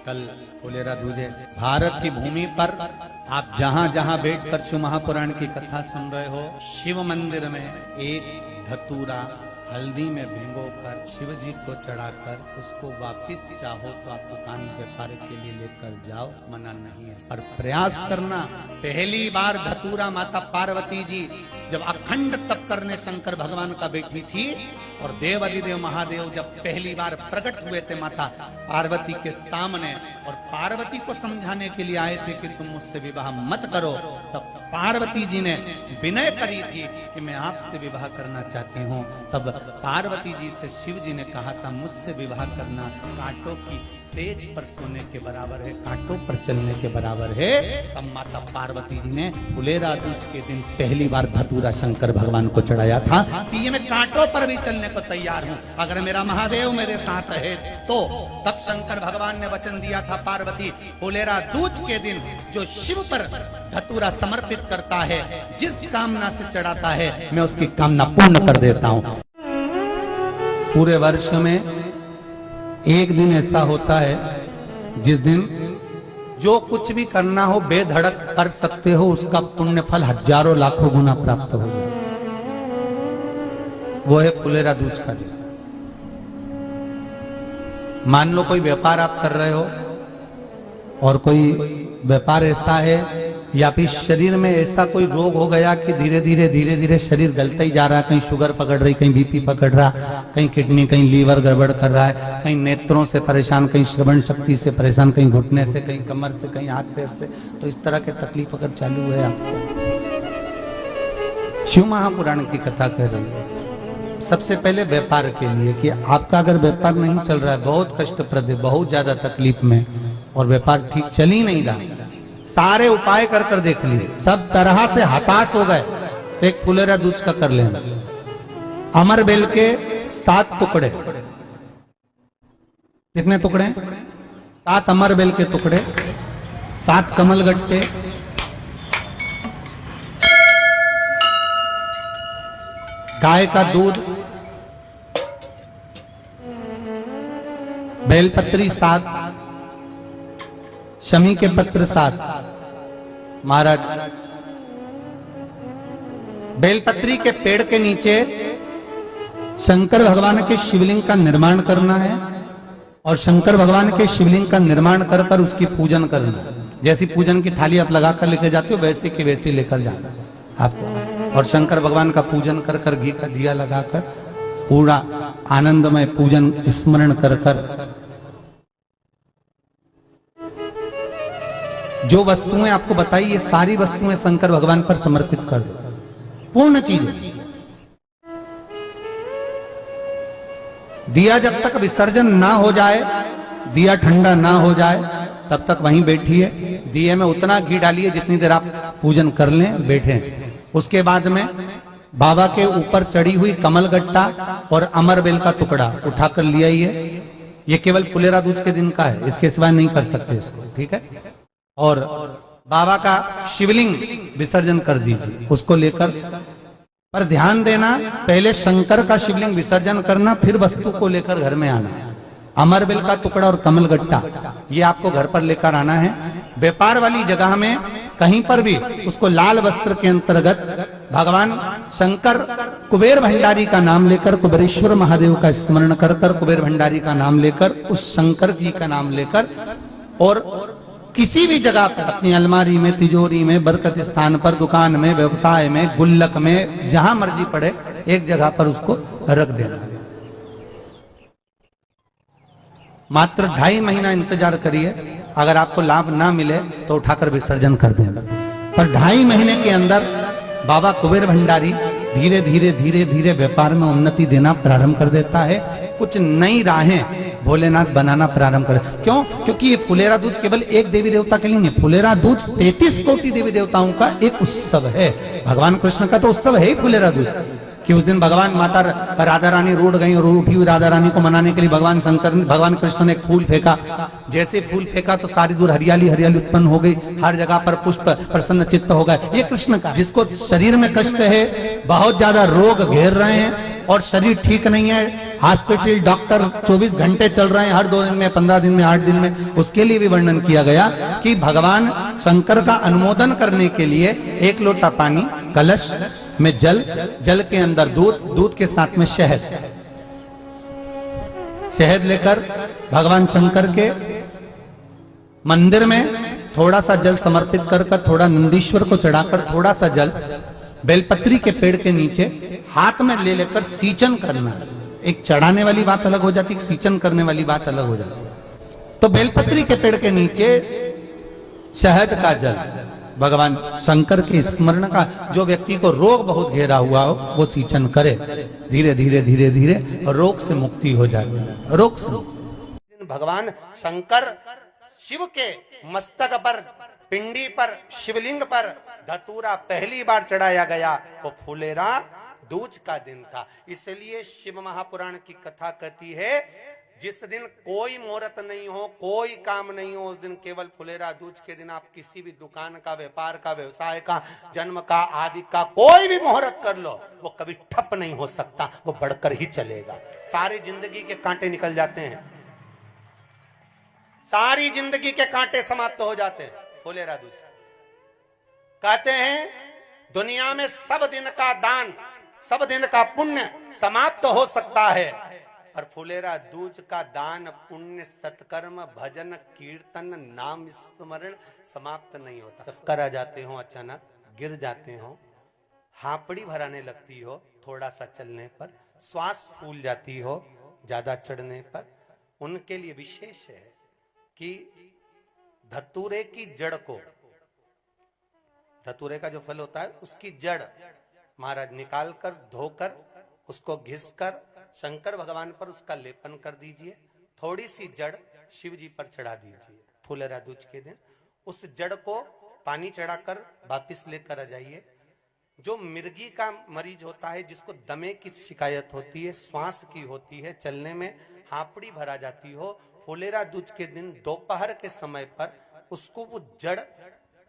कल फुलेरा दूजे भारत की भूमि पर आप जहां जहां बैठकर शिव महापुराण की कथा सुन रहे हो, शिव मंदिर में एक धतूरा हल्दी में भिगोकर शिव जी को चढ़ाकर उसको वापिस चाहो तो आप दुकान व्यापार के लिए लेकर जाओ, मना नहीं है। पर प्रयास करना। पहली बार धतूरा माता पार्वती जी जब अखंड तप करने शंकर भगवान का बैठी थी और देव अधिदेव महादेव जब पहली बार प्रकट हुए थे माता पार्वती के सामने और पार्वती को समझाने के लिए आए थे कि तुम मुझसे विवाह मत करो, तब पार्वती जी ने विनय करी थी कि मैं आपसे विवाह करना चाहती हूँ। तब पार्वती जी से शिव जी ने कहा था मुझसे विवाह करना कांटों की सेज पर सोने के बराबर है, कांटों पर चलने के बराबर है। तब माता पार्वती जी ने फुलेरा दूज के दिन पहली बार धतूरा शंकर भगवान को चढ़ाया था कि ये मैं कांटों पर भी चलने को तैयार हूँ अगर मेरा महादेव मेरे साथ है तो। तब शंकर भगवान ने वचन दिया था पार्वती फुलेरा दूज के दिन जो शिव पर धतूरा समर्पित करता है, जिस कामना से चढ़ाता है, मैं उसकी कामना पूर्ण कर देता हूँ। पूरे वर्ष में एक दिन ऐसा होता है जिस दिन जो कुछ भी करना हो बेधड़क कर सकते हो, उसका पुण्य फल हजारों लाखों गुना प्राप्त हो जाए। वो है फुलेरा दूज का दिन। मान लो कोई व्यापार आप कर रहे हो और कोई व्यापार ऐसा है या फिर शरीर में ऐसा कोई रोग हो गया कि धीरे धीरे शरीर गलता ही जा रहा है, कहीं शुगर पकड़ रही, कहीं बीपी पकड़ रहा, कहीं किडनी, कहीं लीवर गड़बड़ कर रहा है, कहीं नेत्रों से परेशान, कहीं श्रवण शक्ति से परेशान, कहीं घुटने से, कहीं कमर से, कहीं हाथ पैर से। तो इस तरह के तकलीफ अगर चालू है आपको, शिव महापुराण की कथा कह रही है। सबसे पहले व्यापार के लिए कि आपका अगर व्यापार नहीं चल रहा है, बहुत कष्टप्रद है, बहुत ज्यादा तकलीफ में और व्यापार ठीक चल ही नहीं रहा, सारे उपाय कर कर देख लिए, सब तरह से हताश हो गए, तो एक फुलेरा दूज का कर लेना। अमर बेल के 7 टुकड़े, कितने टुकड़े? 7 अमर बेल के टुकड़े, 7 कमल गट्टे, गाय का दूध, बेलपत्री 7, शमी के पत्र 7। महाराज बेलपत्री के पेड़ के नीचे शंकर भगवान के शिवलिंग का निर्माण करना है और शंकर भगवान के शिवलिंग का निर्माण कर कर उसकी पूजन करना है। जैसी पूजन की थाली आप लगा कर लेकर जाते हो वैसे की वैसे लेकर जाना आपको, और शंकर भगवान का पूजन कर कर घी का दिया लगाकर पूरा आनंदमय पूजन स्मरण कर कर जो वस्तुएं आपको बताई ये सारी वस्तुएं शंकर भगवान पर समर्पित कर दो, पूर्ण चीजें। दिया जब तक विसर्जन ना हो जाए, दिया ठंडा ना हो जाए, तब तक वहीं बैठिए। दिए में उतना घी डालिए जितनी देर आप पूजन कर लें, बैठे। उसके बाद में बाबा के ऊपर चढ़ी हुई कमल गट्टा और अमर बेल का टुकड़ा उठाकर ले आइए। ये केवल फुलेरा दूज के दिन का है, इसके सिवाय नहीं कर सकते इसको, ठीक है। और बाबा का शिवलिंग विसर्जन कर दीजिए, उसको लेकर। पर ध्यान देना, पहले शंकर का शिवलिंग विसर्जन करना, फिर वस्तु को लेकर घर में आना। अमर बेल का टुकड़ा और कमल गट्टा ये आपको घर पर लेकर आना है। व्यापार वाली जगह में कहीं पर भी उसको लाल वस्त्र के अंतर्गत भगवान शंकर कुबेर भंडारी का नाम लेकर, कुबेरेश्वर महादेव का स्मरण कर कर, कुबेर भंडारी का नाम लेकर, उस शंकर जी का नाम लेकर, और किसी भी जगह पर अपनी अलमारी में, तिजोरी में, बरकत स्थान पर, दुकान में, व्यवसाय में, गुल्लक में, जहां मर्जी पड़े एक जगह पर उसको रख देना। मात्र 2.5 महीना इंतजार करिए, अगर आपको लाभ ना मिले तो उठाकर विसर्जन कर देना। पर 2.5 महीने के अंदर बाबा कुबेर भंडारी धीरे धीरे व्यापार में उन्नति देना प्रारंभ कर देता है। कुछ नई राहें भोलेनाथ बनाना प्रारंभ कर। क्यों? क्योंकि ये फुलेरा दूज केवल एक देवी देवता के लिए नहीं, फुलेरा दूज 33 कोटि देवी देवताओं का एक उत्सव है। भगवान कृष्ण का तो उत्सव है ही फुलेरा दूज, कि उस दिन भगवान माता राधा रानी रूठ गई और उठी हुई राधा रानी को मनाने के लिए भगवान कृष्ण ने एक फूल फेंका। जैसे फूल फेंका तो सारी दूर हरियाली उत्पन्न हो गई, हर जगह पर पुष्प प्रसन्न चित्त हो गए। ये कृष्ण का, जिसको शरीर में कष्ट है, बहुत ज्यादा रोग घेर रहे हैं, और शरीर ठीक नहीं है, हॉस्पिटल डॉक्टर 24 घंटे चल रहे हैं, हर 2 दिन में, 15 दिन में, 8 दिन में, उसके लिए भी वर्णन किया गया कि भगवान शंकर का अनुमोदन करने के लिए 1 लोटा पानी, कलश में जल, जल के अंदर दूध, दूध के साथ में शहद, शहद लेकर भगवान शंकर के मंदिर में थोड़ा सा जल समर्पित कर थोड़ा नंदीश्वर को चढ़ाकर थोड़ा सा जल बेलपत्री के पेड़ के नीचे हाथ में ले लेकर सींचन करना। एक चढ़ाने वाली बात अलग हो जाती, एक सींचन करने वाली बात अलग हो जाती। तो बेलपत्री के पेड़ के नीचे शहद का जल, भगवान शंकर के स्मरण का, जो व्यक्ति को रोग बहुत घेरा हुआ हो वो सींचन करे, धीरे धीरे धीरे धीरे रोग से मुक्ति हो जाती है। रोग से मुक्ति। भगवान शंकर शिव के मस्तक पर, पिंडी पर, शिवलिंग पर धतूरा पहली बार चढ़ाया गया वो फुलेरा दूज का दिन था। इसलिए शिव महापुराण की कथा कहती है जिस दिन कोई मुहूर्त नहीं हो, कोई काम नहीं हो, उस दिन केवल फुलेरा दूज के दिन आप किसी भी दुकान का, व्यापार का, व्यवसाय का, जन्म का, आदि का कोई भी मुहूर्त कर लो, वो कभी ठप नहीं हो सकता, वो बढ़कर ही चलेगा। सारी जिंदगी के कांटे निकल जाते हैं, सारी जिंदगी के कांटे समाप्त हो जाते हैं फुलेरा दूज। कहते हैं दुनिया में सब दिन का दान, सब दिन का पुण्य समाप्त हो सकता है, और फुलेरा दूज का दान, पुण्य, सत्कर्म, भजन, कीर्तन, नाम स्मरण समाप्त नहीं होता। चक्कर आ जाते हो, अचानक गिर जाते हो, हापड़ी भराने लगती हो थोड़ा सा चलने पर, श्वास फूल जाती हो ज्यादा चढ़ने पर, उनके लिए विशेष है कि धतूरे की जड़ को, धतूरे का जो फल होता है उसकी जड़ महाराज निकाल कर, धोकर, उसको घिसकर शंकर भगवान पर उसका लेपन कर दीजिए, थोड़ी सी जड़ शिव जी पर चढ़ा दीजिए फुलेरा दूज के दिन। उस जड़ को पानी चढ़ाकर वापिस लेकर आ जाइए। जो मिर्गी का मरीज होता है, जिसको दमे की शिकायत होती है, श्वास की होती है, चलने में हापड़ी भरा जाती हो, फुलेरा दूज के दिन दोपहर के समय पर उसको वो जड़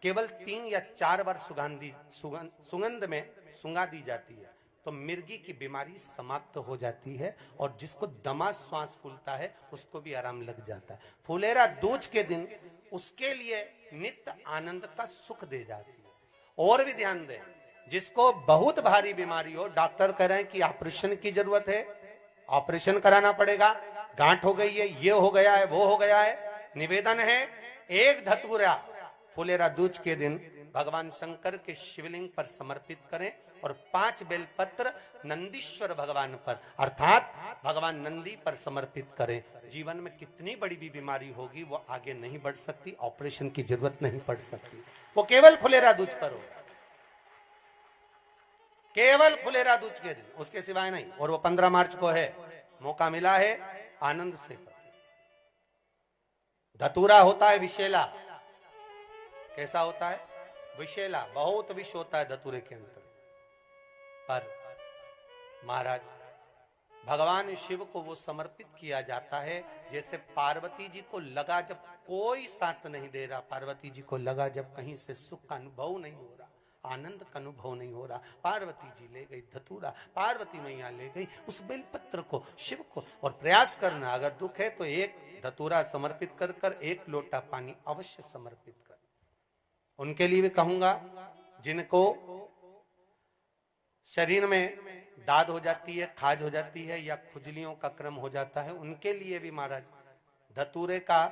केवल 3 या 4 बार सुगंध में सुंगा दी जाती है, तो मिर्गी की बीमारी समाप्त हो जाती है, और जिसको दमा श्वास फूलता है उसको भी आराम लग जाता है। फुलेरा दूज के दिन उसके लिए नित्य आनंद का सुख दे जाती है। और भी ध्यान दें, जिसको बहुत भारी बीमारी हो, डॉक्टर कह रहे हैं कि ऑपरेशन की जरूरत है, ऑपरेशन कराना पड़ेगा, गांठ हो गई है, ये हो गया है, वो हो गया है, निवेदन है 1 धतूरा फुलेरा दूज के दिन भगवान शंकर के शिवलिंग पर समर्पित करें, और 5 बेलपत्र नंदीश्वर भगवान पर अर्थात भगवान नंदी पर समर्पित करें। जीवन में कितनी बड़ी भी बीमारी होगी वो आगे नहीं बढ़ सकती, ऑपरेशन की जरूरत नहीं पड़ सकती, वो केवल फुलेरा दूज पर हो, केवल फुलेरा दूज के दिन, उसके सिवाय नहीं। और वो 15 मार्च को है, मौका मिला है, आनंद से। धतूरा होता है विषैला, कैसा होता है? विषैला, बहुत विष होता है धतूरे के अंदर। पर महाराज भगवान शिव को वो समर्पित किया जाता है जैसे पार्वती जी को लगा, जब कोई साथ नहीं दे रहा, पार्वती जी को लगा जब कहीं से सुख का अनुभव नहीं हो रहा, आनंद का अनुभव नहीं हो रहा, पार्वती जी ले गई धतूरा, पार्वती मैया ले गई उस बेलपत्र को शिव को। और प्रयास करना, अगर दुख है तो 1 धतूरा समर्पित कर कर 1 लोटा पानी अवश्य समर्पित कर। उनके लिए भी कहूंगा जिनको शरीर में दाद हो जाती है, खाज हो जाती है, या खुजलियों का क्रम हो जाता है, उनके लिए भी महाराज धतूरे का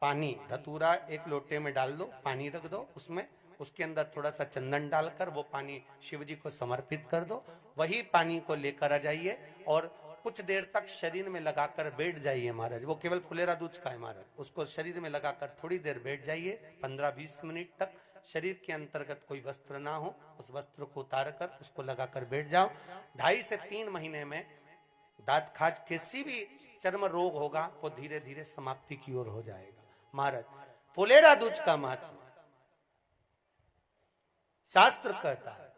पानी, धतूरा 1 लोटे में डाल दो, पानी रख दो उसमें, उसके अंदर थोड़ा सा चंदन डालकर वो पानी शिव जी को समर्पित कर दो। वही पानी को लेकर आ जाइए और कुछ देर तक शरीर में लगाकर बैठ जाइए महाराज। वो केवल फुलेरा दूज का है महाराज, उसको शरीर में लगाकर थोड़ी देर बैठ जाइए, 15-20 मिनट तक। शरीर के अंतर्गत कोई वस्त्र ना हो, उस वस्त्र को उतार कर उसको लगाकर बैठ जाओ। 2.5 से 3 महीने में दांत खाज, किसी भी चर्म रोग होगा वो धीरे धीरे समाप्ति की ओर हो जाएगा। महाराज फुलेरा दूज का महत्व शास्त्र कहता है,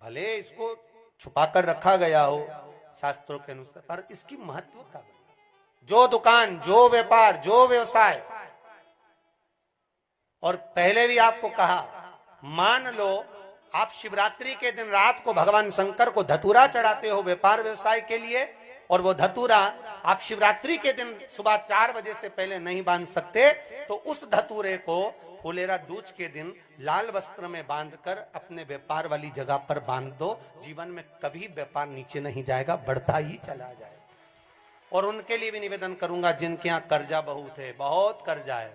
भले इसको छुपाकर रखा गया हो शास्त्रों के अनुसार, पर इसकी महत्व का, जो दुकान, जो व्यापार, जो व्यवसाय, और पहले भी आपको कहा, मान लो आप शिवरात्रि के दिन रात को भगवान शंकर को धतूरा चढ़ाते हो व्यापार व्यवसाय के लिए, और वो धतूरा आप शिवरात्रि के दिन सुबह 4 बजे से पहले नहीं बांध सकते, तो उस धतूरे को फुलेरा दूज के दिन लाल वस्त्र में बांधकर अपने व्यापार वाली जगह पर बांध दो। जीवन में कभी व्यापार नीचे नहीं जाएगा, बढ़ता ही चला जाएगा। और उनके लिए भी निवेदन करूंगा जिनके यहाँ कर्जा बहुत है, बहुत कर्जा है,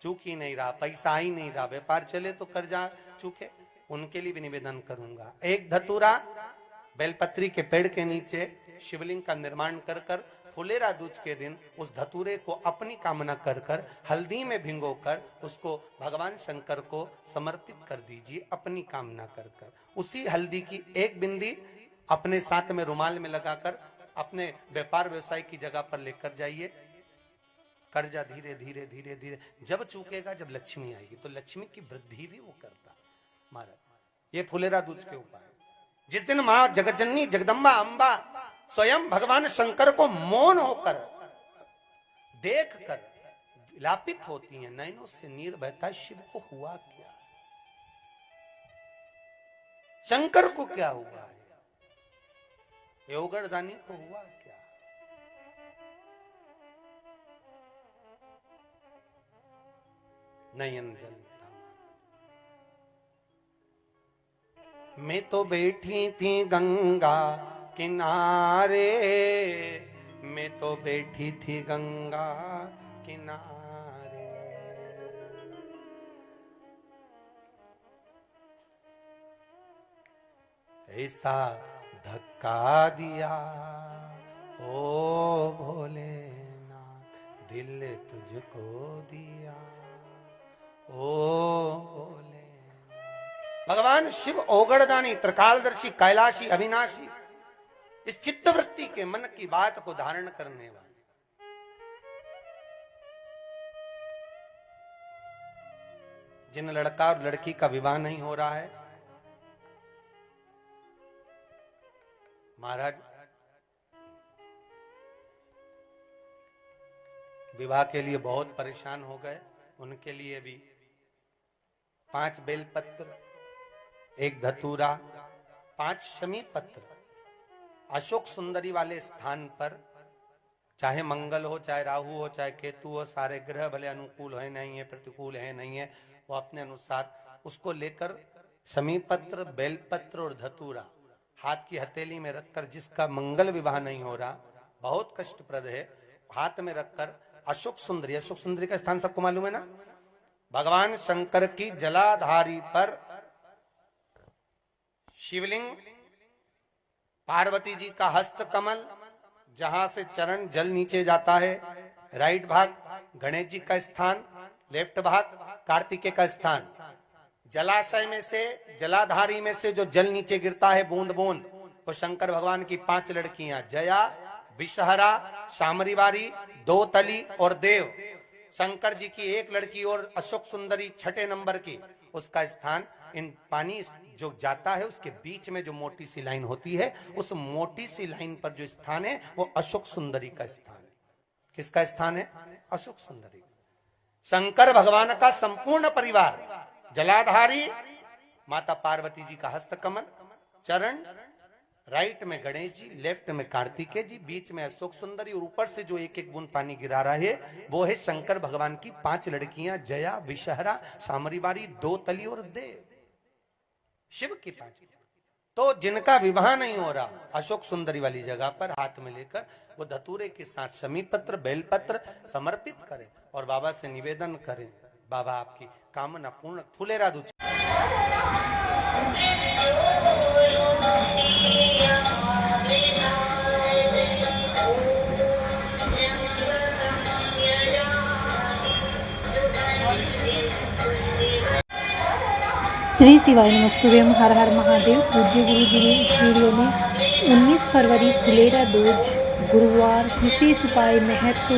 चूक ही नहीं रहा, पैसा ही नहीं रहा, व्यापार चले तो कर्जा चूके, उनके लिए भी निवेदन करूंगा। एक धतूरा बेलपत्री के पेड़ के नीचे शिवलिंग का निर्माण कर कर फुलेरा दूज के दिन उस धतूरे को अपनी कामना कर कर हल्दी में भिंगोकर उसको भगवान शंकर को समर्पित कर दीजिए अपनी कामना कर कर। उसी हल्दी की एक बिंदी अपने साथ में रुमाल में लगाकर अपने व्यापार व्यवसाय की जगह पर लेकर जाइए। कर्जा धीरे धीरे धीरे धीरे जब चूकेगा, जब लक्ष्मी आएगी तो लक्ष्मी की वृद्धि भी वो करता। महाराज ये फुलेरा दूज के उपाय। जिस दिन मां जगतजननी जगदम्बा अंबा स्वयं भगवान शंकर को मौन होकर देख कर विलापित होती हैं, नैनों से नीर बहता, शिव को हुआ क्या, शंकर को क्या हुआ है, योगरदानी को हुआ क्या। नयन जल मैं तो बैठी थी गंगा किनारे, मैं तो बैठी थी गंगा किनारे, ऐसा धक्का दिया ओ भोलेनाथ, दिल तुझको दिया ओ भोले। भगवान शिव ओगड़दानी, त्रिकालदर्शी, कैलाशी, अविनाशी, इस चित्तवृत्ति के मन की बात को धारण करने वाले। जिन लड़का और लड़की का विवाह नहीं हो रहा है, महाराज विवाह के लिए बहुत परेशान हो गए, उनके लिए भी 5 बेलपत्र, 1 धतूरा, 5 शमी पत्र अशोक सुंदरी वाले स्थान पर, चाहे मंगल हो, चाहे राहु हो, चाहे केतु हो, सारे ग्रह भले अनुकूल है नहीं है, प्रतिकूल है नहीं है, वो अपने अनुसार उसको लेकर शमी पत्र, बेलपत्र और धतूरा हाथ की हथेली में रखकर, जिसका मंगल विवाह नहीं हो रहा, बहुत कष्टप्रद है, हाथ में रखकर अशोक सुंदरी, अशोक सुंदरी का स्थान सबको मालूम है ना, भगवान शंकर की जलाधारी पर शिवलिंग, पार्वती जी का हस्त कमल, जहां से चरण जल नीचे जाता है, राइट भाग गणेश जी का स्थान, लेफ्ट भाग कार्तिकेय का स्थान। जलाशय में से, जलाधारी में से जो जल नीचे गिरता है बूंद बूंद, वो शंकर भगवान की 5 लड़कियां, जया, विषहरा, शामरीवारी, दोतली और देव। शंकर जी की 1 लड़की और अशोक सुंदरी 6 नंबर की, उसका स्थान, इन पानी जो जाता है उसके बीच में जो मोटी सी लाइन होती है, उस मोटी सी लाइन पर जो स्थान है वो अशोक सुंदरी का स्थान है। किसका स्थान है? अशोक सुंदरी। शंकर भगवान का संपूर्ण परिवार, जलाधारी माता पार्वती जी का हस्तकमल, चरण राइट में गणेश जी, लेफ्ट में कार्तिकेय जी, बीच में अशोक सुंदरी, और ऊपर से जो 1-1 बूंद पानी गिरा रहा है वो है शंकर भगवान की 5 लड़कियां, जया, विषहरा, शामरीवारी, दोतली और देव। शिव की 5। तो जिनका विवाह नहीं हो रहा, अशोक सुंदरी वाली जगह पर हाथ में लेकर वो धतूरे के साथ शमी पत्र, बेलपत्र समर्पित करें और बाबा से निवेदन करें, बाबा आपकी कामना पूर्ण। फुलेरा दूज श्री शिवाय नमस्तुभ्यम, हर हर महादेव। पूज्य गुरु जी ने इस वीडियो में 19 फरवरी फुलेरा दूज गुरुवार विशेष उपाय महत्व